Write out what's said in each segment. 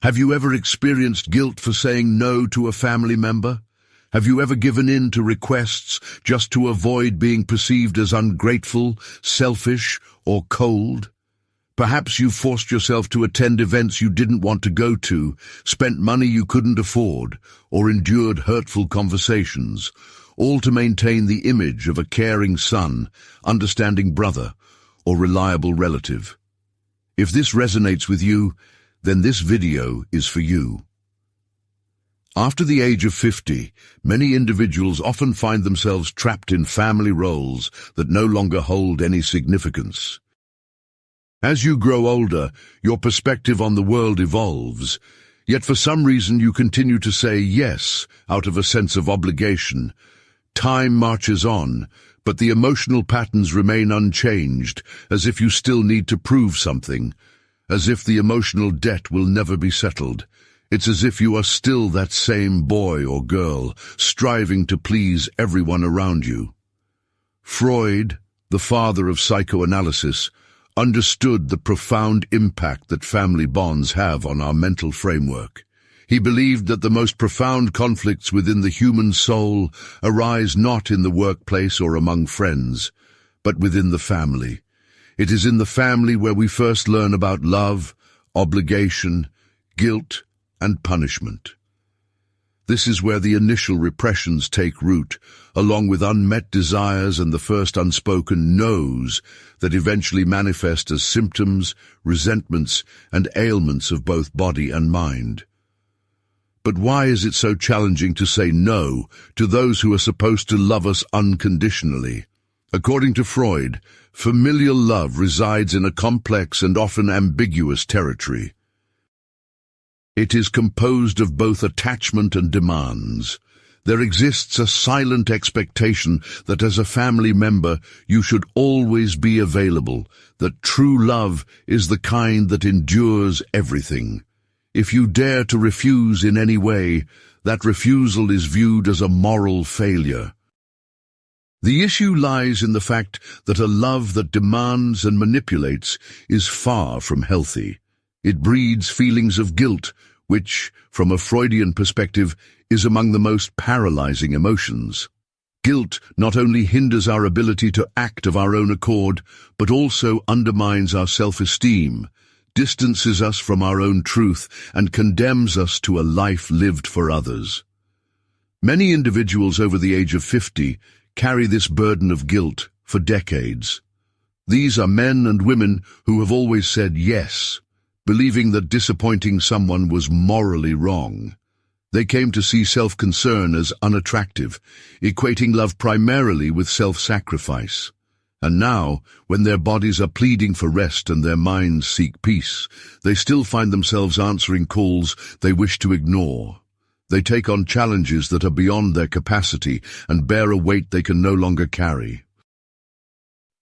Have you ever experienced guilt for saying no to a family member? Have you ever given in to requests just to avoid being perceived as ungrateful, selfish, or cold? Perhaps you forced yourself to attend events you didn't want to go to, spent money you couldn't afford, or endured hurtful conversations, all to maintain the image of a caring son, understanding brother, or reliable relative. If this resonates with you, then this video is for you. After the age of 50, many individuals often find themselves trapped in family roles that no longer hold any significance. As you grow older, your perspective on the world evolves, yet for some reason you continue to say yes out of a sense of obligation. Time marches on, but the emotional patterns remain unchanged, as if you still need to prove something, as if the emotional debt will never be settled. It's as if you are still that same boy or girl, striving to please everyone around you. Freud, the father of psychoanalysis, understood the profound impact that family bonds have on our mental framework. He believed that the most profound conflicts within the human soul arise not in the workplace or among friends, but within the family. It is in the family where we first learn about love, obligation, guilt, and punishment. This is where the initial repressions take root, along with unmet desires and the first unspoken no's that eventually manifest as symptoms, resentments, and ailments of both body and mind. But why is it so challenging to say no to those who are supposed to love us unconditionally? According to Freud, familial love resides in a complex and often ambiguous territory. It is composed of both attachment and demands. There exists a silent expectation that as a family member you should always be available, that true love is the kind that endures everything. If you dare to refuse in any way, that refusal is viewed as a moral failure. The issue lies in the fact that a love that demands and manipulates is far from healthy. It breeds feelings of guilt, which, from a Freudian perspective, is among the most paralyzing emotions. Guilt not only hinders our ability to act of our own accord, but also undermines our self-esteem, distances us from our own truth, and condemns us to a life lived for others. Many individuals over the age of 50 carry this burden of guilt for decades. These are men and women who have always said yes, believing that disappointing someone was morally wrong. They came to see self-concern as unattractive, equating love primarily with self-sacrifice. And now, when their bodies are pleading for rest and their minds seek peace, they still find themselves answering calls they wish to ignore. They take on challenges that are beyond their capacity and bear a weight they can no longer carry.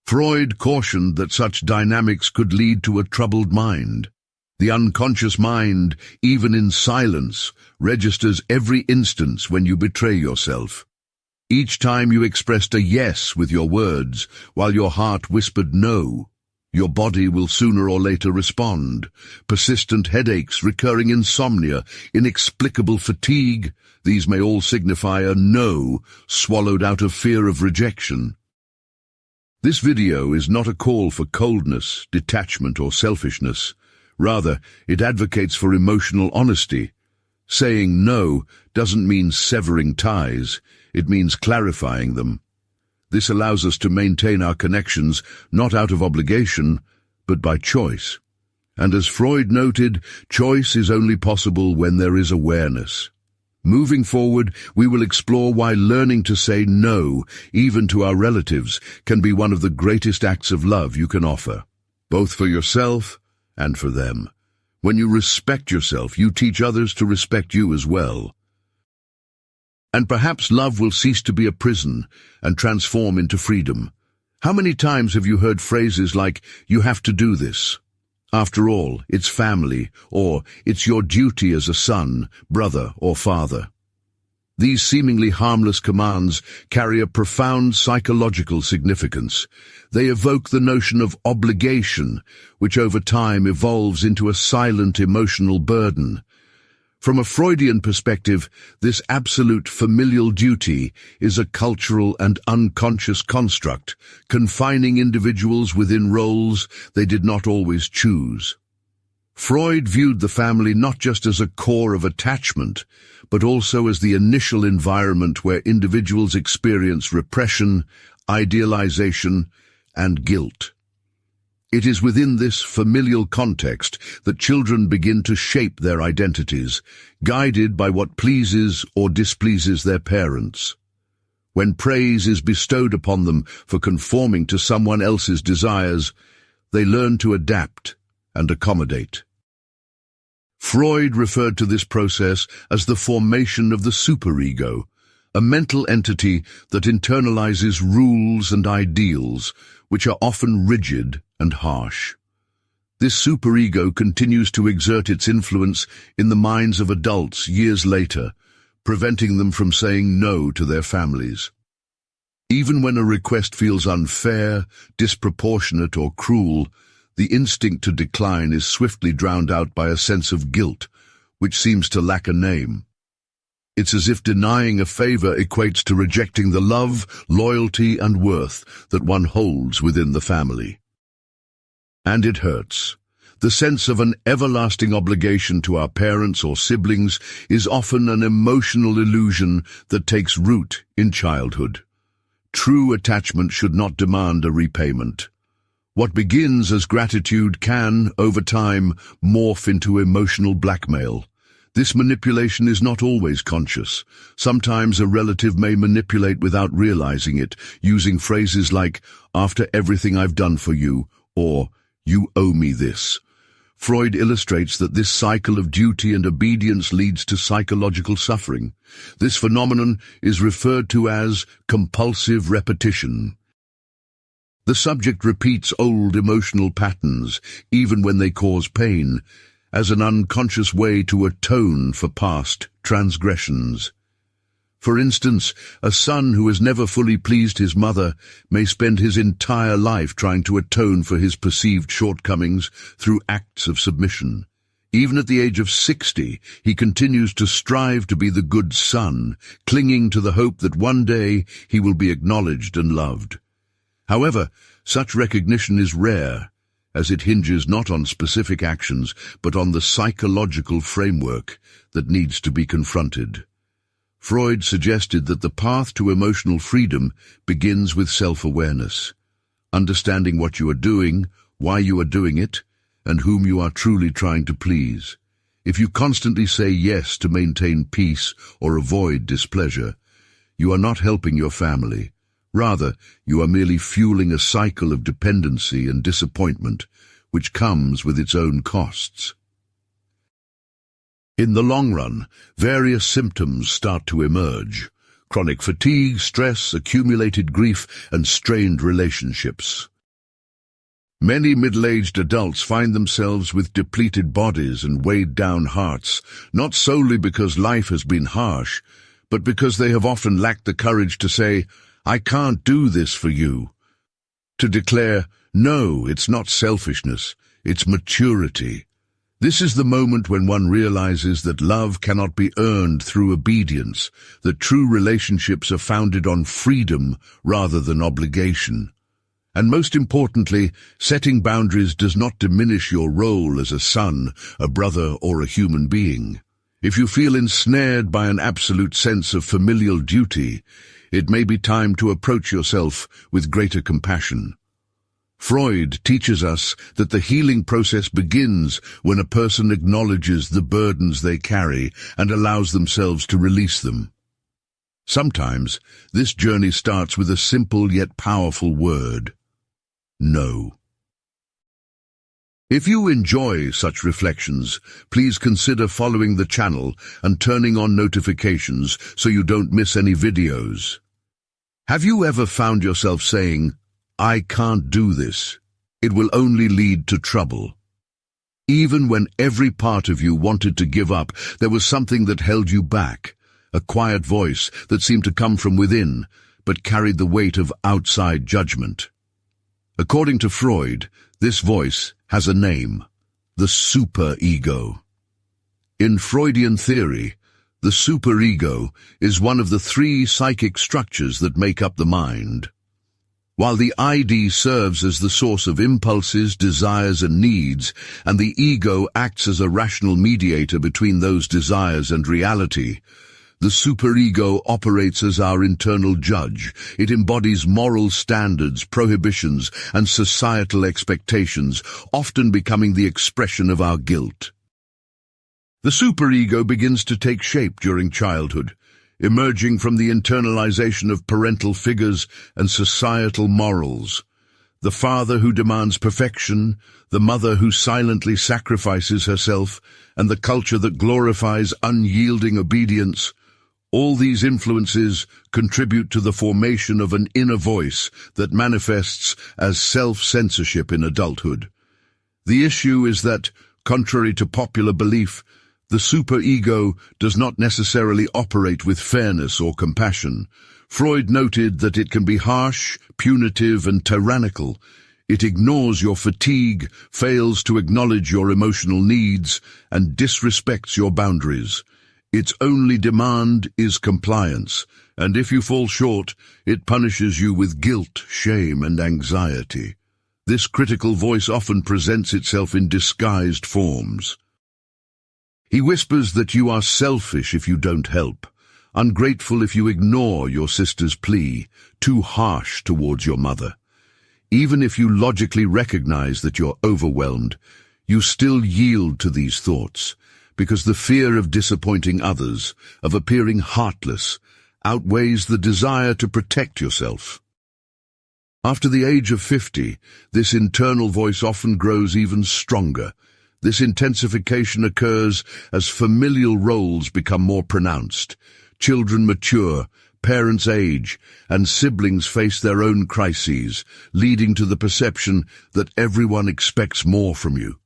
Freud cautioned that such dynamics could lead to a troubled mind. The unconscious mind, even in silence, registers every instance when you betray yourself. Each time you expressed a yes with your words, while your heart whispered no, your body will sooner or later respond. Persistent headaches, recurring insomnia, inexplicable fatigue, these may all signify a no swallowed out of fear of rejection. This video is not a call for coldness, detachment, or selfishness. Rather, it advocates for emotional honesty. Saying no doesn't mean severing ties, it means clarifying them. This allows us to maintain our connections not out of obligation, but by choice. And as Freud noted, choice is only possible when there is awareness. Moving forward, we will explore why learning to say no, even to our relatives, can be one of the greatest acts of love you can offer, both for yourself and for them. When you respect yourself, you teach others to respect you as well. And perhaps love will cease to be a prison and transform into freedom. How many times have you heard phrases like, "You have to do this"? After all, it's family, or "it's your duty as a son, brother, or father." These seemingly harmless commands carry a profound psychological significance. They evoke the notion of obligation, which over time evolves into a silent emotional burden. From a Freudian perspective, this absolute familial duty is a cultural and unconscious construct, confining individuals within roles they did not always choose. Freud viewed the family not just as a core of attachment, but also as the initial environment where individuals experience repression, idealization, and guilt. It is within this familial context that children begin to shape their identities, guided by what pleases or displeases their parents. When praise is bestowed upon them for conforming to someone else's desires, they learn to adapt and accommodate. Freud referred to this process as the formation of the superego, a mental entity that internalizes rules and ideals, which are often rigid and harsh. This superego continues to exert its influence in the minds of adults years later, preventing them from saying no to their families. Even when a request feels unfair, disproportionate, or cruel, the instinct to decline is swiftly drowned out by a sense of guilt, which seems to lack a name. It's as if denying a favor equates to rejecting the love, loyalty, and worth that one holds within the family. And it hurts. The sense of an everlasting obligation to our parents or siblings is often an emotional illusion that takes root in childhood. True attachment should not demand a repayment. What begins as gratitude can, over time, morph into emotional blackmail. This manipulation is not always conscious. Sometimes a relative may manipulate without realizing it, using phrases like, "After everything I've done for you," or "You owe me this." Freud illustrates that this cycle of duty and obedience leads to psychological suffering. This phenomenon is referred to as compulsive repetition. The subject repeats old emotional patterns, even when they cause pain, as an unconscious way to atone for past transgressions. For instance, a son who has never fully pleased his mother may spend his entire life trying to atone for his perceived shortcomings through acts of submission. Even at the age of 60, he continues to strive to be the good son, clinging to the hope that one day he will be acknowledged and loved. However, such recognition is rare, as it hinges not on specific actions, but on the psychological framework that needs to be confronted. Freud suggested that the path to emotional freedom begins with self-awareness, understanding what you are doing, why you are doing it, and whom you are truly trying to please. If you constantly say yes to maintain peace or avoid displeasure, you are not helping your family. Rather, you are merely fueling a cycle of dependency and disappointment, which comes with its own costs. In the long run, various symptoms start to emerge: chronic fatigue, stress, accumulated grief, and strained relationships. Many middle-aged adults find themselves with depleted bodies and weighed-down hearts, not solely because life has been harsh, but because they have often lacked the courage to say, "I can't do this for you." To declare, "No, it's not selfishness, it's maturity." This is the moment when one realizes that love cannot be earned through obedience, that true relationships are founded on freedom rather than obligation. And most importantly, setting boundaries does not diminish your role as a son, a brother, or a human being. If you feel ensnared by an absolute sense of familial duty, it may be time to approach yourself with greater compassion. Freud teaches us that the healing process begins when a person acknowledges the burdens they carry and allows themselves to release them. Sometimes, this journey starts with a simple yet powerful word: no. If you enjoy such reflections, please consider following the channel and turning on notifications so you don't miss any videos. Have you ever found yourself saying, "I can't do this"? It will only lead to trouble. Even when every part of you wanted to give up, there was something that held you back, a quiet voice that seemed to come from within, but carried the weight of outside judgment. According to Freud, this voice has a name: the superego. In Freudian theory, the superego is one of the three psychic structures that make up the mind. While the ID serves as the source of impulses, desires, and needs, and the ego acts as a rational mediator between those desires and reality, the superego operates as our internal judge. It embodies moral standards, prohibitions, and societal expectations, often becoming the expression of our guilt. The superego begins to take shape during childhood, emerging from the internalization of parental figures and societal morals. The father who demands perfection, the mother who silently sacrifices herself, and the culture that glorifies unyielding obedience. All these influences contribute to the formation of an inner voice that manifests as self-censorship in adulthood. The issue is that, contrary to popular belief, the superego does not necessarily operate with fairness or compassion. Freud noted that it can be harsh, punitive, and tyrannical. It ignores your fatigue, fails to acknowledge your emotional needs, and disrespects your boundaries. Its only demand is compliance, and if you fall short, it punishes you with guilt, shame, and anxiety. This critical voice often presents itself in disguised forms. He whispers that you are selfish if you don't help, ungrateful if you ignore your sister's plea, too harsh towards your mother. Even if you logically recognize that you're overwhelmed, you still yield to these thoughts, because the fear of disappointing others, of appearing heartless, outweighs the desire to protect yourself. After the age of 50, this internal voice often grows even stronger. This intensification occurs as familial roles become more pronounced. Children mature, parents age, and siblings face their own crises, leading to the perception that everyone expects more from you.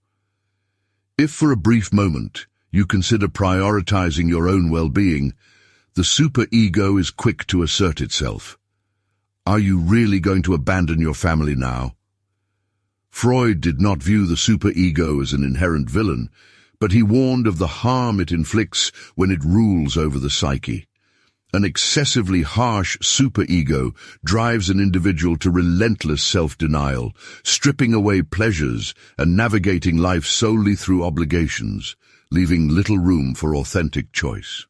If for a brief moment you consider prioritizing your own well-being, the superego is quick to assert itself. Are you really going to abandon your family now? Freud did not view the superego as an inherent villain, but he warned of the harm it inflicts when it rules over the psyche. An excessively harsh superego drives an individual to relentless self-denial, stripping away pleasures and navigating life solely through obligations, leaving little room for authentic choice.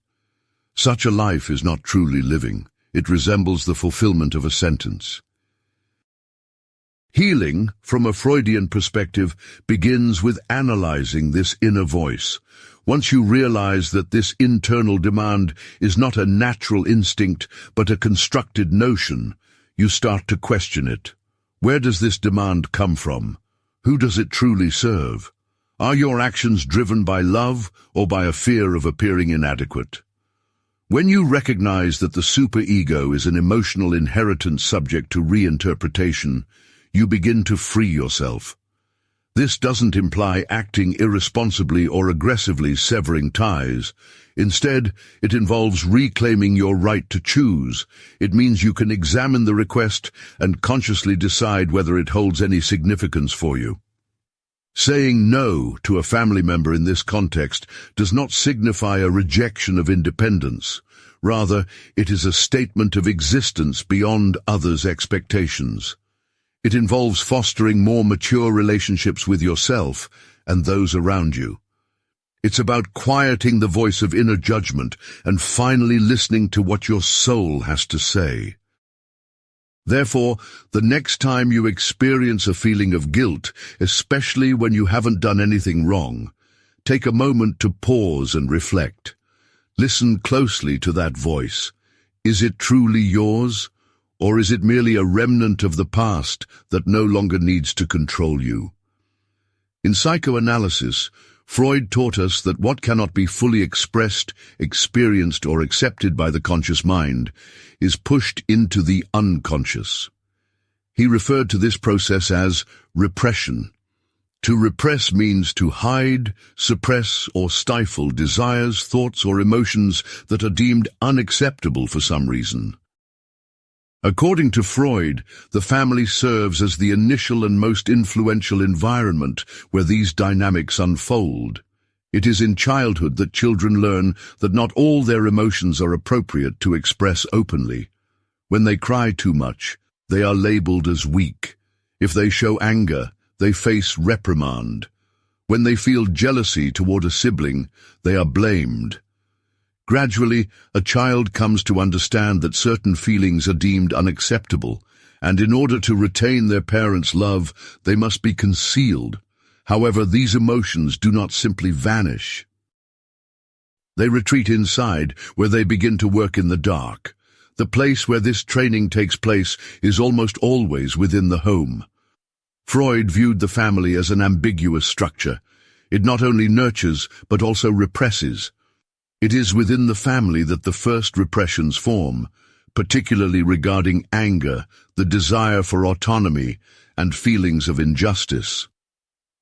Such a life is not truly living. It resembles the fulfillment of a sentence. Healing, from a Freudian perspective, begins with analyzing this inner voice. Once you realize that this internal demand is not a natural instinct but a constructed notion, you start to question it. Where does this demand come from? Who does it truly serve? Are your actions driven by love or by a fear of appearing inadequate? When you recognize that the superego is an emotional inheritance subject to reinterpretation, you begin to free yourself. This doesn't imply acting irresponsibly or aggressively severing ties. Instead, it involves reclaiming your right to choose. It means you can examine the request and consciously decide whether it holds any significance for you. Saying no to a family member in this context does not signify a rejection of independence. Rather, it is a statement of existence beyond others' expectations. It involves fostering more mature relationships with yourself and those around you. It's about quieting the voice of inner judgment and finally listening to what your soul has to say. Therefore, the next time you experience a feeling of guilt, especially when you haven't done anything wrong, take a moment to pause and reflect. Listen closely to that voice. Is it truly yours? Or is it merely a remnant of the past that no longer needs to control you? In psychoanalysis, Freud taught us that what cannot be fully expressed, experienced, or accepted by the conscious mind is pushed into the unconscious. He referred to this process as repression. To repress means to hide, suppress, or stifle desires, thoughts, or emotions that are deemed unacceptable for some reason. According to Freud, the family serves as the initial and most influential environment where these dynamics unfold. It is in childhood that children learn that not all their emotions are appropriate to express openly. When they cry too much, they are labeled as weak. If they show anger, they face reprimand. When they feel jealousy toward a sibling, they are blamed. Gradually, a child comes to understand that certain feelings are deemed unacceptable, and in order to retain their parents' love, they must be concealed. However, these emotions do not simply vanish. They retreat inside, where they begin to work in the dark. The place where this training takes place is almost always within the home. Freud viewed the family as an ambiguous structure. It not only nurtures, but also represses. It is within the family that the first repressions form, particularly regarding anger, the desire for autonomy, and feelings of injustice.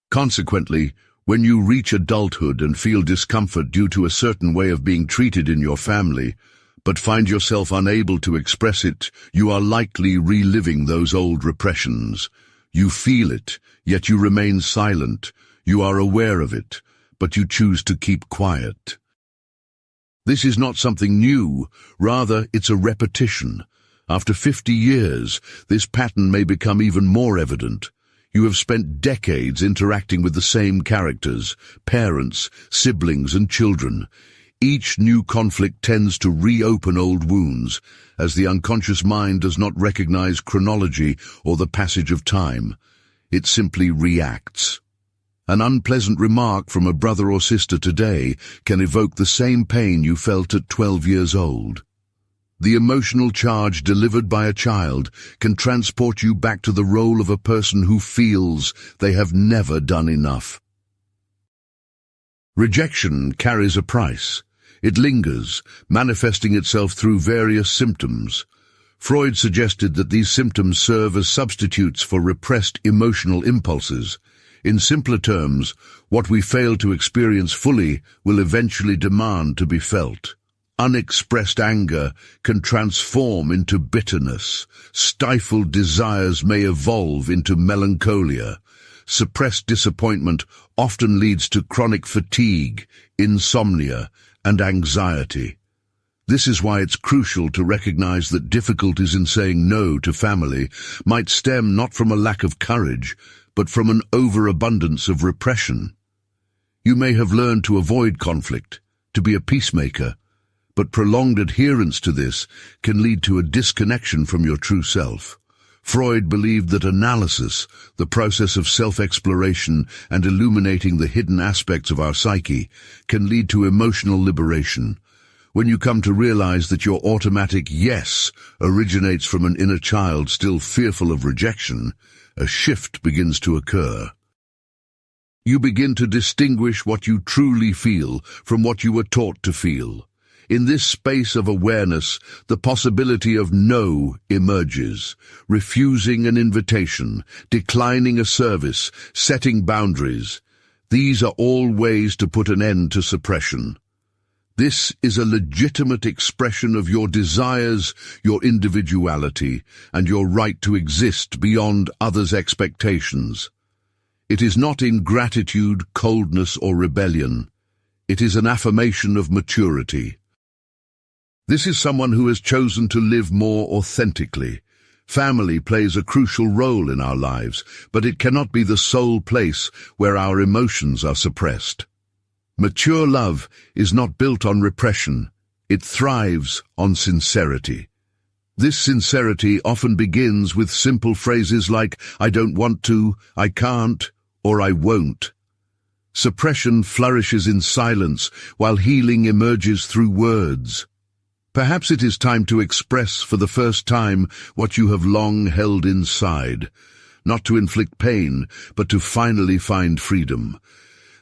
Consequently, when you reach adulthood and feel discomfort due to a certain way of being treated in your family, but find yourself unable to express it, you are likely reliving those old repressions. You feel it, yet you remain silent. You are aware of it, but you choose to keep quiet. This is not something new, rather it's a repetition. After 50 years, this pattern may become even more evident. You have spent decades interacting with the same characters, parents, siblings, and children. Each new conflict tends to reopen old wounds, as the unconscious mind does not recognize chronology or the passage of time. It simply reacts. An unpleasant remark from a brother or sister today can evoke the same pain you felt at 12 years old. The emotional charge delivered by a child can transport you back to the role of a person who feels they have never done enough. Rejection carries a price. It lingers, manifesting itself through various symptoms. Freud suggested that these symptoms serve as substitutes for repressed emotional impulses. In simpler terms, what we fail to experience fully will eventually demand to be felt. Unexpressed anger can transform into bitterness. Stifled desires may evolve into melancholia. Suppressed disappointment often leads to chronic fatigue, insomnia, and anxiety. This is why it's crucial to recognize that difficulties in saying no to family might stem not from a lack of courage, but from an overabundance of repression. You may have learned to avoid conflict, to be a peacemaker, but prolonged adherence to this can lead to a disconnection from your true self. Freud believed that analysis, the process of self-exploration and illuminating the hidden aspects of our psyche, can lead to emotional liberation. When you come to realize that your automatic yes originates from an inner child still fearful of rejection, a shift begins to occur. You begin to distinguish what you truly feel from what you were taught to feel. In this space of awareness, the possibility of no emerges. Refusing an invitation, declining a service, setting boundaries. These are all ways to put an end to suppression. This is a legitimate expression of your desires, your individuality, and your right to exist beyond others' expectations. It is not ingratitude, coldness, or rebellion. It is an affirmation of maturity. This is someone who has chosen to live more authentically. Family plays a crucial role in our lives, but it cannot be the sole place where our emotions are suppressed. Mature love is not built on repression. It thrives on sincerity. This sincerity often begins with simple phrases like, "I don't want to," "I can't," or "I won't." Suppression flourishes in silence, while healing emerges through words. Perhaps it is time to express for the first time what you have long held inside, not to inflict pain, but to finally find freedom.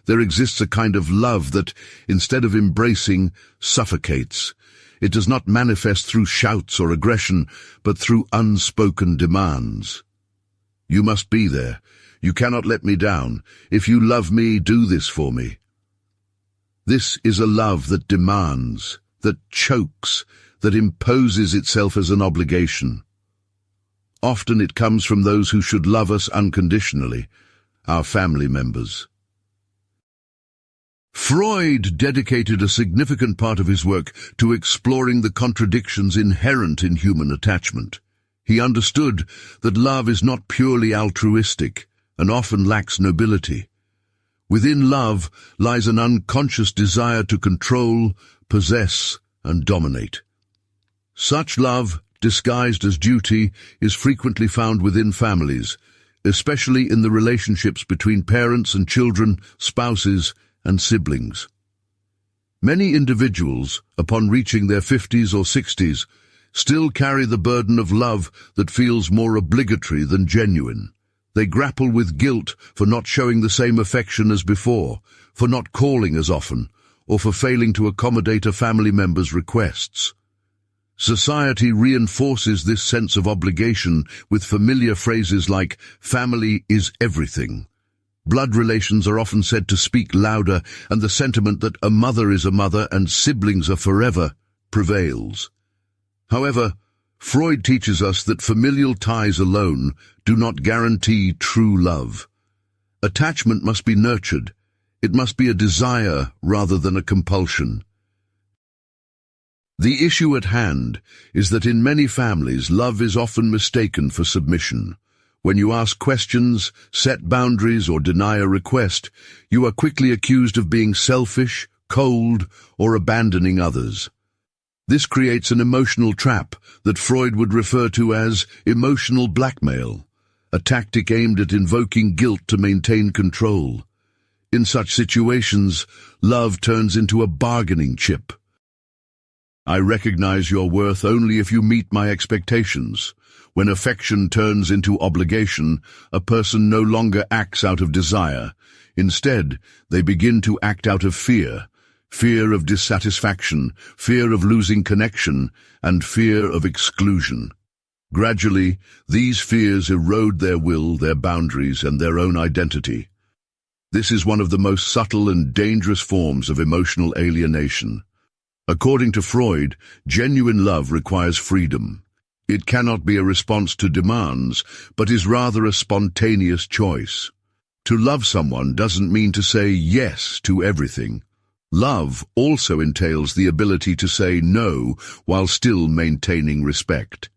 There exists a kind of love that, instead of embracing, suffocates. It does not manifest through shouts or aggression, but through unspoken demands. You must be there. You cannot let me down. If you love me, do this for me. This is a love that demands, that chokes, that imposes itself as an obligation. Often it comes from those who should love us unconditionally, our family members. Freud dedicated a significant part of his work to exploring the contradictions inherent in human attachment. He understood that love is not purely altruistic and often lacks nobility. Within love lies an unconscious desire to control, possess, and dominate. Such love, disguised as duty, is frequently found within families, especially in the relationships between parents and children, spouses, and siblings. Many individuals, upon reaching their 50s or 60s, still carry the burden of love that feels more obligatory than genuine. They grapple with guilt for not showing the same affection as before, for not calling as often, or for failing to accommodate a family member's requests. Society reinforces this sense of obligation with familiar phrases like, "family is everything." Blood relations are often said to speak louder, and the sentiment that a mother is a mother and siblings are forever prevails. However, Freud teaches us that familial ties alone do not guarantee true love. Attachment must be nurtured. It must be a desire rather than a compulsion. The issue at hand is that in many families, love is often mistaken for submission. When you ask questions, set boundaries, or deny a request, you are quickly accused of being selfish, cold, or abandoning others. This creates an emotional trap that Freud would refer to as emotional blackmail, a tactic aimed at invoking guilt to maintain control. In such situations, love turns into a bargaining chip. I recognize your worth only if you meet my expectations. When affection turns into obligation, a person no longer acts out of desire. Instead, they begin to act out of fear. Fear of dissatisfaction, fear of losing connection, and fear of exclusion. Gradually, these fears erode their will, their boundaries, and their own identity. This is one of the most subtle and dangerous forms of emotional alienation. According to Freud, genuine love requires freedom. It cannot be a response to demands, but is rather a spontaneous choice. To love someone doesn't mean to say yes to everything. Love also entails the ability to say no while still maintaining respect.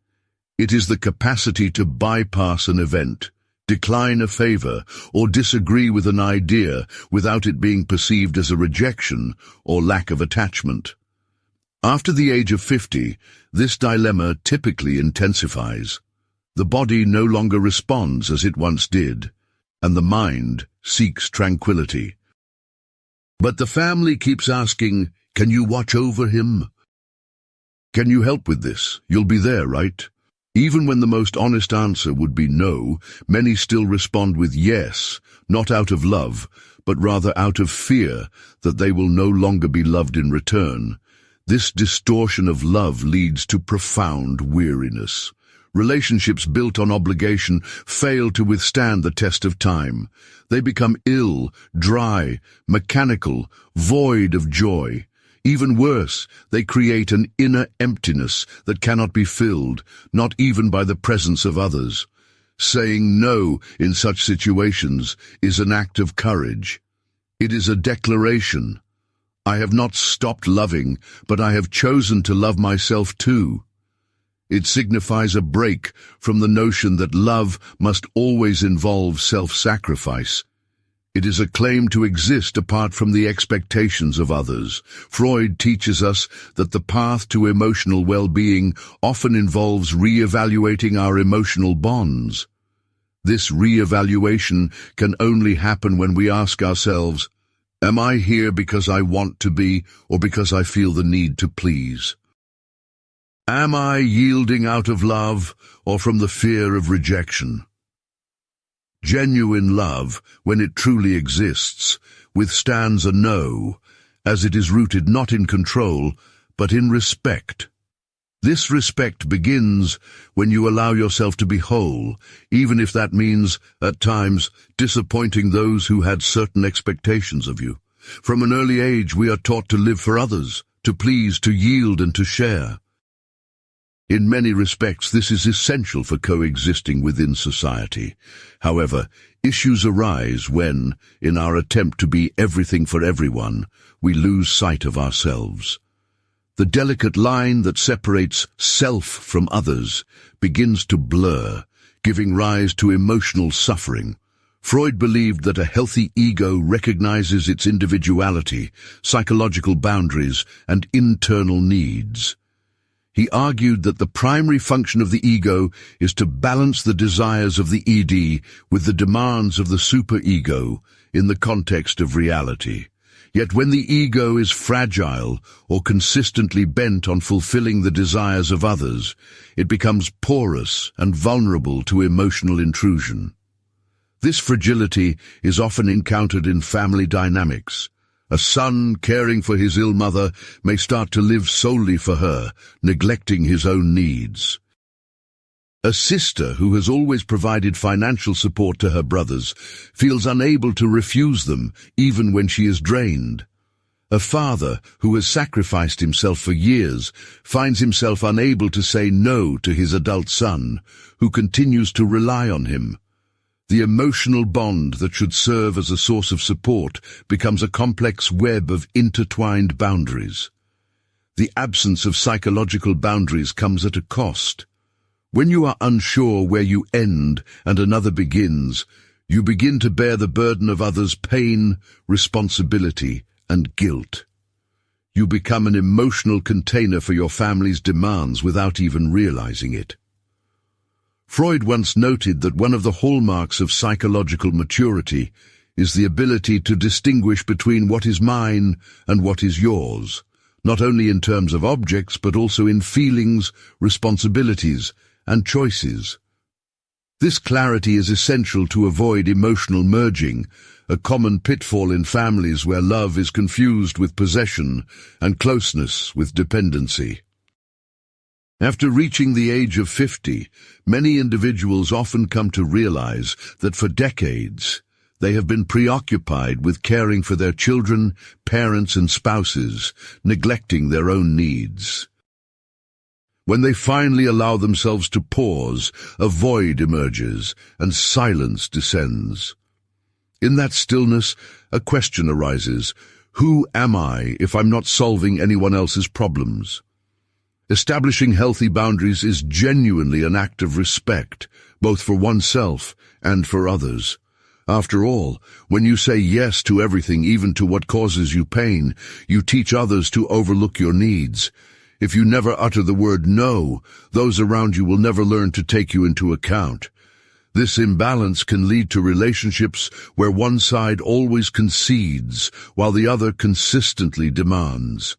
It is the capacity to bypass an event, decline a favor, or disagree with an idea without it being perceived as a rejection or lack of attachment. After the age of 50, this dilemma typically intensifies. The body no longer responds as it once did, and the mind seeks tranquility. But the family keeps asking, "Can you watch over him? Can you help with this? You'll be there, right?" Even when the most honest answer would be no, many still respond with yes, not out of love, but rather out of fear that they will no longer be loved in return. This distortion of love leads to profound weariness. Relationships built on obligation fail to withstand the test of time. They become ill, dry, mechanical, void of joy. Even worse, they create an inner emptiness that cannot be filled, not even by the presence of others. Saying no in such situations is an act of courage. It is a declaration. I have not stopped loving, but I have chosen to love myself too. It signifies a break from the notion that love must always involve self-sacrifice. It is a claim to exist apart from the expectations of others. Freud teaches us that the path to emotional well-being often involves re-evaluating our emotional bonds. This re-evaluation can only happen when we ask ourselves, am I here because I want to be, or because I feel the need to please? Am I yielding out of love, or from the fear of rejection? Genuine love, when it truly exists, withstands a no, as it is rooted not in control, but in respect. This respect begins when you allow yourself to be whole, even if that means, at times, disappointing those who had certain expectations of you. From an early age, we are taught to live for others, to please, to yield, and to share. In many respects, this is essential for coexisting within society. However, issues arise when, in our attempt to be everything for everyone, we lose sight of ourselves. The delicate line that separates self from others begins to blur, giving rise to emotional suffering. Freud believed that a healthy ego recognizes its individuality, psychological boundaries, and internal needs. He argued that the primary function of the ego is to balance the desires of the id with the demands of the superego in the context of reality. Yet when the ego is fragile or consistently bent on fulfilling the desires of others, it becomes porous and vulnerable to emotional intrusion. This fragility is often encountered in family dynamics. A son caring for his ill mother may start to live solely for her, neglecting his own needs. A sister who has always provided financial support to her brothers feels unable to refuse them even when she is drained. A father who has sacrificed himself for years finds himself unable to say no to his adult son, who continues to rely on him. The emotional bond that should serve as a source of support becomes a complex web of intertwined boundaries. The absence of psychological boundaries comes at a cost. When you are unsure where you end and another begins, you begin to bear the burden of others' pain, responsibility, and guilt. You become an emotional container for your family's demands without even realizing it. Freud once noted that one of the hallmarks of psychological maturity is the ability to distinguish between what is mine and what is yours, not only in terms of objects but also in feelings, responsibilities, and choices. This clarity is essential to avoid emotional merging, a common pitfall in families where love is confused with possession and closeness with dependency. After reaching the age of 50, many individuals often come to realize that for decades they have been preoccupied with caring for their children, parents, and spouses, neglecting their own needs. When they finally allow themselves to pause, a void emerges and silence descends. In that stillness, a question arises: who am I if I'm not solving anyone else's problems? Establishing healthy boundaries is genuinely an act of respect, both for oneself and for others. After all, when you say yes to everything, even to what causes you pain, you teach others to overlook your needs. If you never utter the word no, those around you will never learn to take you into account. This imbalance can lead to relationships where one side always concedes while the other consistently demands.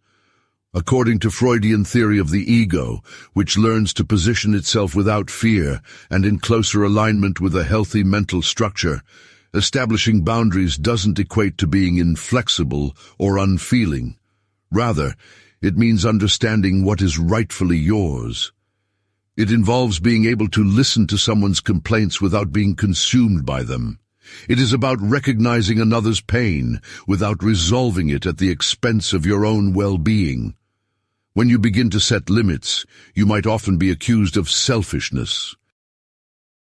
According to Freudian theory of the ego, which learns to position itself without fear and in closer alignment with a healthy mental structure, establishing boundaries doesn't equate to being inflexible or unfeeling. Rather, it means understanding what is rightfully yours. It involves being able to listen to someone's complaints without being consumed by them. It is about recognizing another's pain without resolving it at the expense of your own well-being. When you begin to set limits, you might often be accused of selfishness.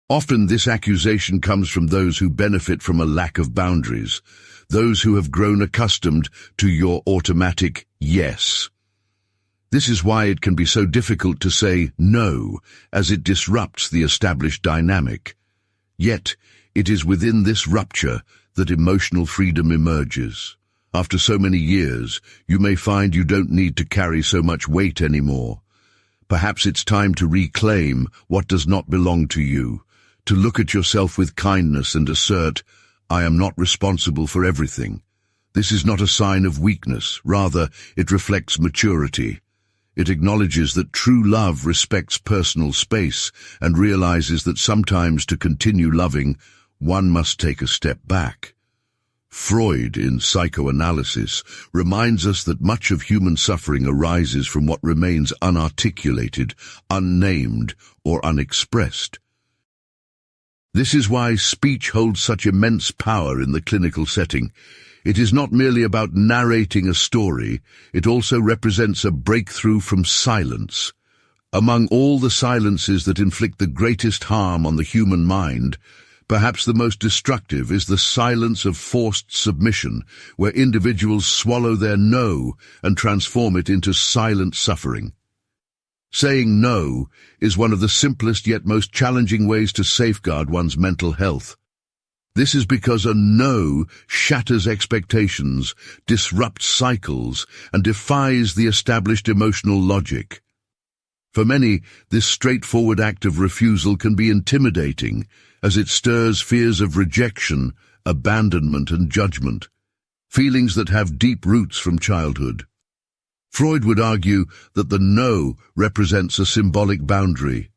Often this accusation comes from those who benefit from a lack of boundaries, those who have grown accustomed to your automatic yes. This is why it can be so difficult to say no, as it disrupts the established dynamic. Yet, it is within this rupture that emotional freedom emerges. After so many years, you may find you don't need to carry so much weight anymore. Perhaps it's time to reclaim what does not belong to you, to look at yourself with kindness and assert, I am not responsible for everything. This is not a sign of weakness, rather, it reflects maturity. It acknowledges that true love respects personal space and realizes that sometimes to continue loving, one must take a step back. Freud, in psychoanalysis, reminds us that much of human suffering arises from what remains unarticulated, unnamed, or unexpressed. This is why speech holds such immense power in the clinical setting. It is not merely about narrating a story, it also represents a breakthrough from silence. Among all the silences that inflict the greatest harm on the human mind, perhaps the most destructive is the silence of forced submission, where individuals swallow their no and transform it into silent suffering. Saying no is one of the simplest yet most challenging ways to safeguard one's mental health. This is because a no shatters expectations, disrupts cycles, and defies the established emotional logic. For many, this straightforward act of refusal can be intimidating, as it stirs fears of rejection, abandonment, and judgment, feelings that have deep roots from childhood. Freud would argue that the no represents a symbolic boundary.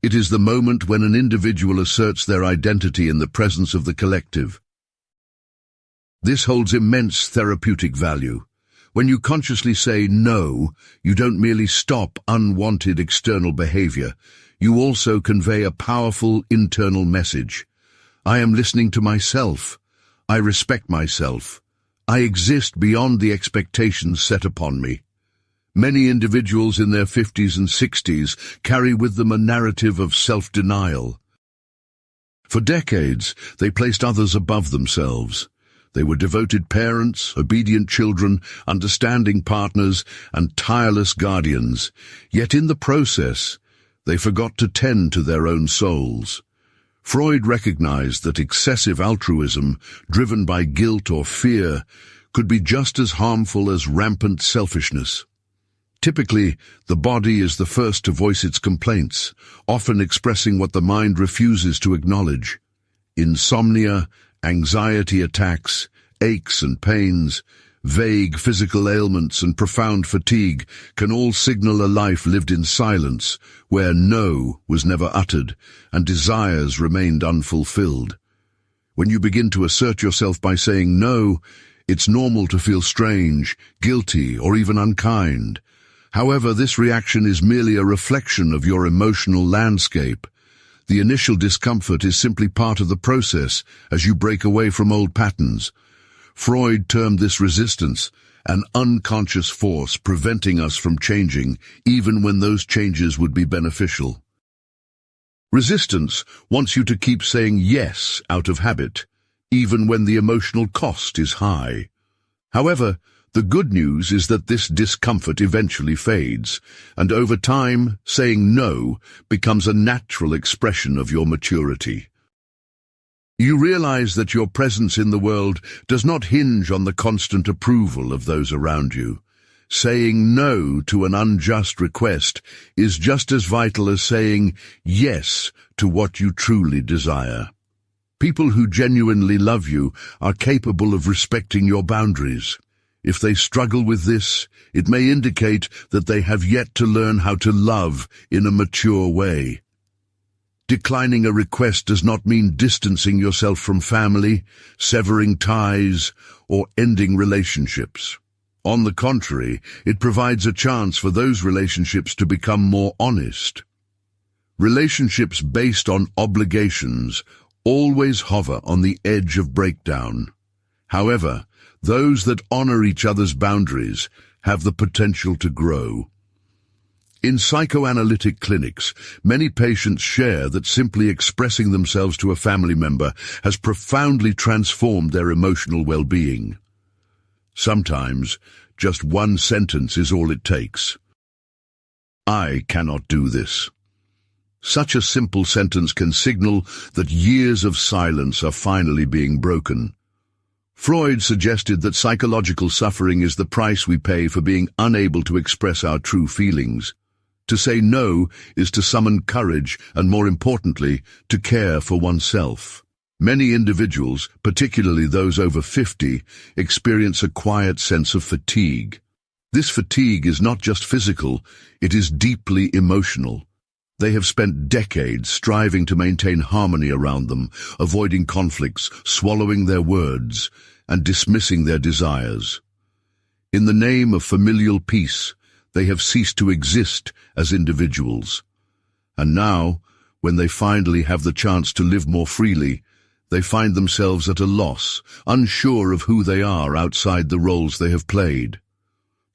It is the moment when an individual asserts their identity in the presence of the collective. This holds immense therapeutic value. When you consciously say no, you don't merely stop unwanted external behavior. You also convey a powerful internal message. I am listening to myself. I respect myself. I exist beyond the expectations set upon me. Many individuals in their 50s and 60s carry with them a narrative of self-denial. For decades, they placed others above themselves. They were devoted parents, obedient children, understanding partners, and tireless guardians. Yet in the process, they forgot to tend to their own souls. Freud recognized that excessive altruism, driven by guilt or fear, could be just as harmful as rampant selfishness. Typically, the body is the first to voice its complaints, often expressing what the mind refuses to acknowledge. Insomnia, anxiety attacks, aches and pains, vague physical ailments and profound fatigue can all signal a life lived in silence, where no was never uttered and desires remained unfulfilled. When you begin to assert yourself by saying no, it's normal to feel strange, guilty, or even unkind. However, this reaction is merely a reflection of your emotional landscape. The initial discomfort is simply part of the process as you break away from old patterns. Freud termed this resistance, an unconscious force preventing us from changing, even when those changes would be beneficial. Resistance wants you to keep saying yes out of habit, even when the emotional cost is high. However, the good news is that this discomfort eventually fades, and over time, saying no becomes a natural expression of your maturity. You realize that your presence in the world does not hinge on the constant approval of those around you. Saying no to an unjust request is just as vital as saying yes to what you truly desire. People who genuinely love you are capable of respecting your boundaries. If they struggle with this, it may indicate that they have yet to learn how to love in a mature way. Declining a request does not mean distancing yourself from family, severing ties, or ending relationships. On the contrary, it provides a chance for those relationships to become more honest. Relationships based on obligations always hover on the edge of breakdown. However, those that honor each other's boundaries have the potential to grow. In psychoanalytic clinics, many patients share that simply expressing themselves to a family member has profoundly transformed their emotional well-being. Sometimes, just one sentence is all it takes. I cannot do this. Such a simple sentence can signal that years of silence are finally being broken. Freud suggested that psychological suffering is the price we pay for being unable to express our true feelings. To say no is to summon courage and, more importantly, to care for oneself. Many individuals, particularly those over 50, experience a quiet sense of fatigue. This fatigue is not just physical, it is deeply emotional. They have spent decades striving to maintain harmony around them, avoiding conflicts, swallowing their words, and dismissing their desires. In the name of familial peace, they have ceased to exist as individuals. And now, when they finally have the chance to live more freely, they find themselves at a loss, unsure of who they are outside the roles they have played.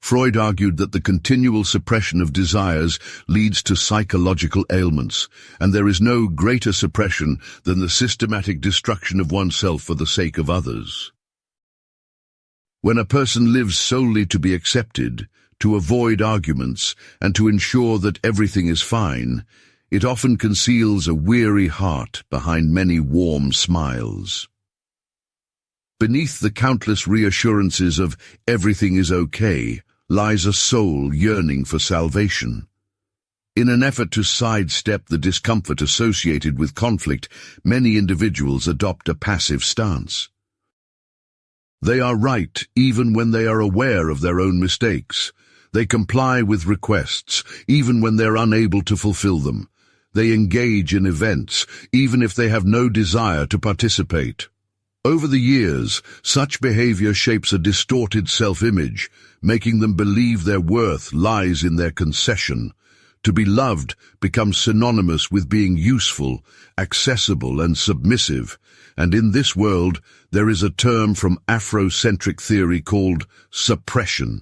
Freud argued that the continual suppression of desires leads to psychological ailments, and there is no greater suppression than the systematic destruction of oneself for the sake of others. When a person lives solely to be accepted, to avoid arguments, and to ensure that everything is fine, it often conceals a weary heart behind many warm smiles. Beneath the countless reassurances of everything is okay lies a soul yearning for salvation. In an effort to sidestep the discomfort associated with conflict, many individuals adopt a passive stance. They are right even when they are aware of their own mistakes. They comply with requests even when they're unable to fulfill them. They engage in events even if they have no desire to participate. Over the years, such behavior shapes a distorted self-image, making them believe their worth lies in their concession. To be loved becomes synonymous with being useful, accessible, and submissive, and in this world there is a term from Afrocentric theory called suppression.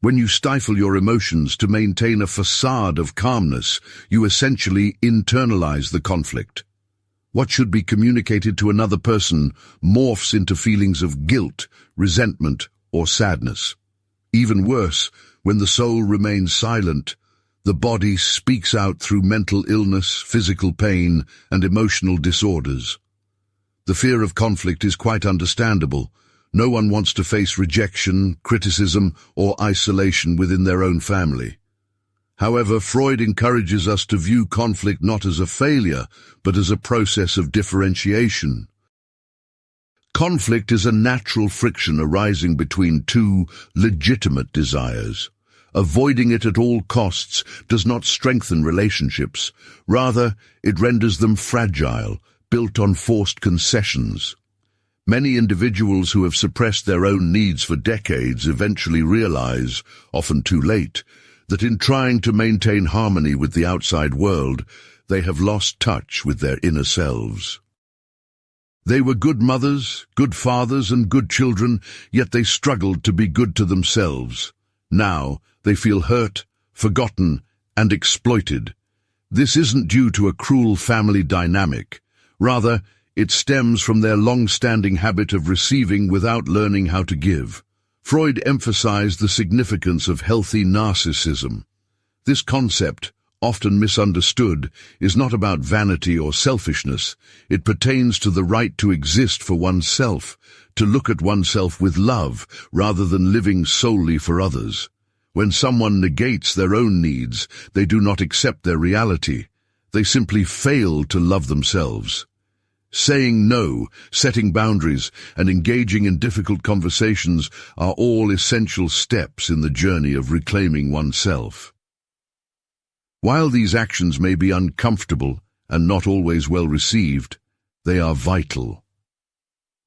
When you stifle your emotions to maintain a facade of calmness, you essentially internalize the conflict. What should be communicated to another person morphs into feelings of guilt, resentment, or sadness. Even worse, when the soul remains silent, the body speaks out through mental illness, physical pain, and emotional disorders. The fear of conflict is quite understandable. No one wants to face rejection, criticism, or isolation within their own family. However, Freud encourages us to view conflict not as a failure, but as a process of differentiation. Conflict is a natural friction arising between two legitimate desires. Avoiding it at all costs does not strengthen relationships. Rather, it renders them fragile, built on forced concessions. Many individuals who have suppressed their own needs for decades eventually realize, often too late, that in trying to maintain harmony with the outside world, they have lost touch with their inner selves. They were good mothers, good fathers, and good children, yet they struggled to be good to themselves. Now, they feel hurt, forgotten, and exploited. This isn't due to a cruel family dynamic. Rather, it stems from their long-standing habit of receiving without learning how to give. Freud emphasized the significance of healthy narcissism. This concept, often misunderstood, is not about vanity or selfishness. It pertains to the right to exist for oneself, to look at oneself with love rather than living solely for others. When someone negates their own needs, they do not accept their reality. They simply fail to love themselves. Saying no, setting boundaries, and engaging in difficult conversations are all essential steps in the journey of reclaiming oneself. While these actions may be uncomfortable and not always well received, they are vital.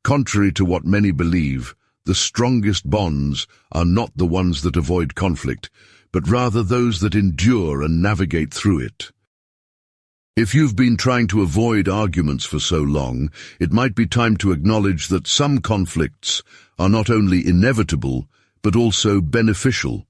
Contrary to what many believe, the strongest bonds are not the ones that avoid conflict, but rather those that endure and navigate through it. If you've been trying to avoid arguments for so long, it might be time to acknowledge that some conflicts are not only inevitable, but also beneficial.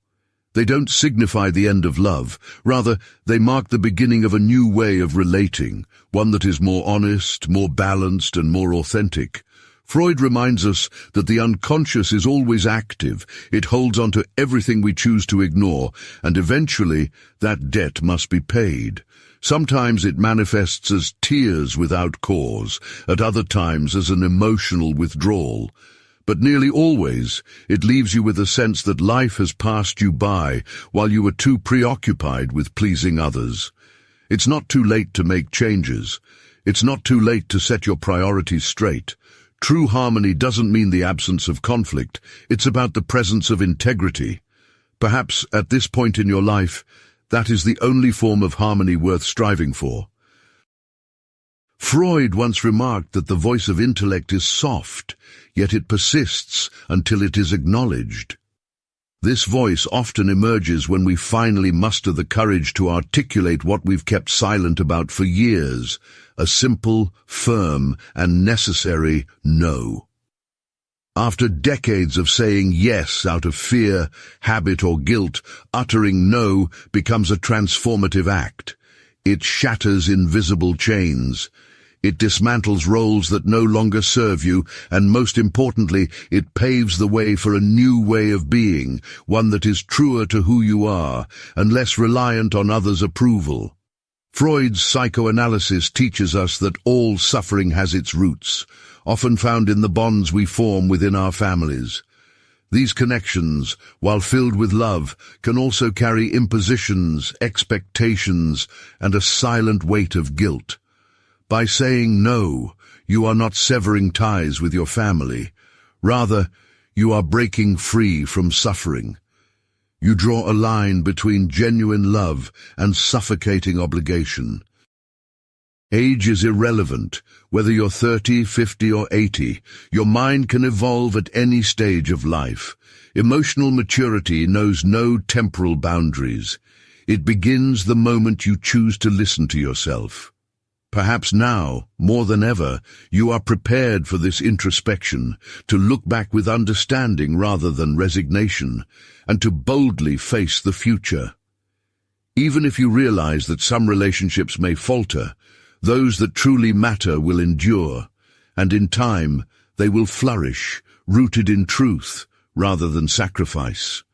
They don't signify the end of love. Rather, they mark the beginning of a new way of relating, one that is more honest, more balanced, and more authentic. Freud reminds us that the unconscious is always active. It holds on to everything we choose to ignore, and eventually that debt must be paid. Sometimes it manifests as tears without cause, at other times as an emotional withdrawal. But nearly always, it leaves you with a sense that life has passed you by while you were too preoccupied with pleasing others. It's not too late to make changes. It's not too late to set your priorities straight. True harmony doesn't mean the absence of conflict. It's about the presence of integrity. Perhaps at this point in your life, that is the only form of harmony worth striving for. Freud once remarked that the voice of intellect is soft, yet it persists until it is acknowledged. This voice often emerges when we finally muster the courage to articulate what we've kept silent about for years, a simple, firm, and necessary no. After decades of saying yes out of fear, habit, or guilt, uttering no becomes a transformative act. It shatters invisible chains. It dismantles roles that no longer serve you, and most importantly, it paves the way for a new way of being, one that is truer to who you are, and less reliant on others' approval. Freud's psychoanalysis teaches us that all suffering has its roots, often found in the bonds we form within our families. These connections, while filled with love, can also carry impositions, expectations, and a silent weight of guilt. By saying no, you are not severing ties with your family. Rather, you are breaking free from suffering. You draw a line between genuine love and suffocating obligation. Age is irrelevant. Whether you're 30, 50, or 80, your mind can evolve at any stage of life. Emotional maturity knows no temporal boundaries. It begins the moment you choose to listen to yourself. Perhaps now, more than ever, you are prepared for this introspection, to look back with understanding rather than resignation, and to boldly face the future. Even if you realize that some relationships may falter, those that truly matter will endure, and in time they will flourish, rooted in truth rather than sacrifice.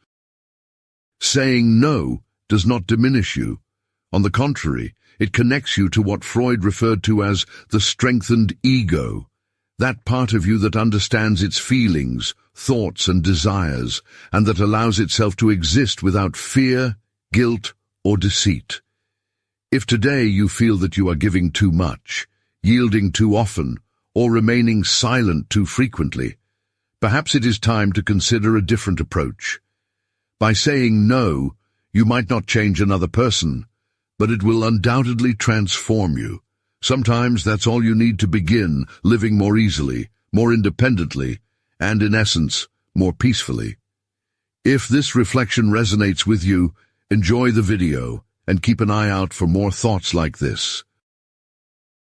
Saying no does not diminish you. On the contrary, it connects you to what Freud referred to as the strengthened ego, that part of you that understands its feelings, thoughts, and desires, and that allows itself to exist without fear, guilt, or deceit. If today you feel that you are giving too much, yielding too often, or remaining silent too frequently, perhaps it is time to consider a different approach. By saying no, you might not change another person, but it will undoubtedly transform you. Sometimes that's all you need to begin living more easily, more independently, and in essence, more peacefully. If this reflection resonates with you, enjoy the video and keep an eye out for more thoughts like this.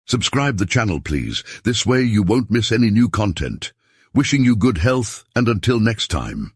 Subscribe the channel, please. This way you won't miss any new content. Wishing you good health, and until next time.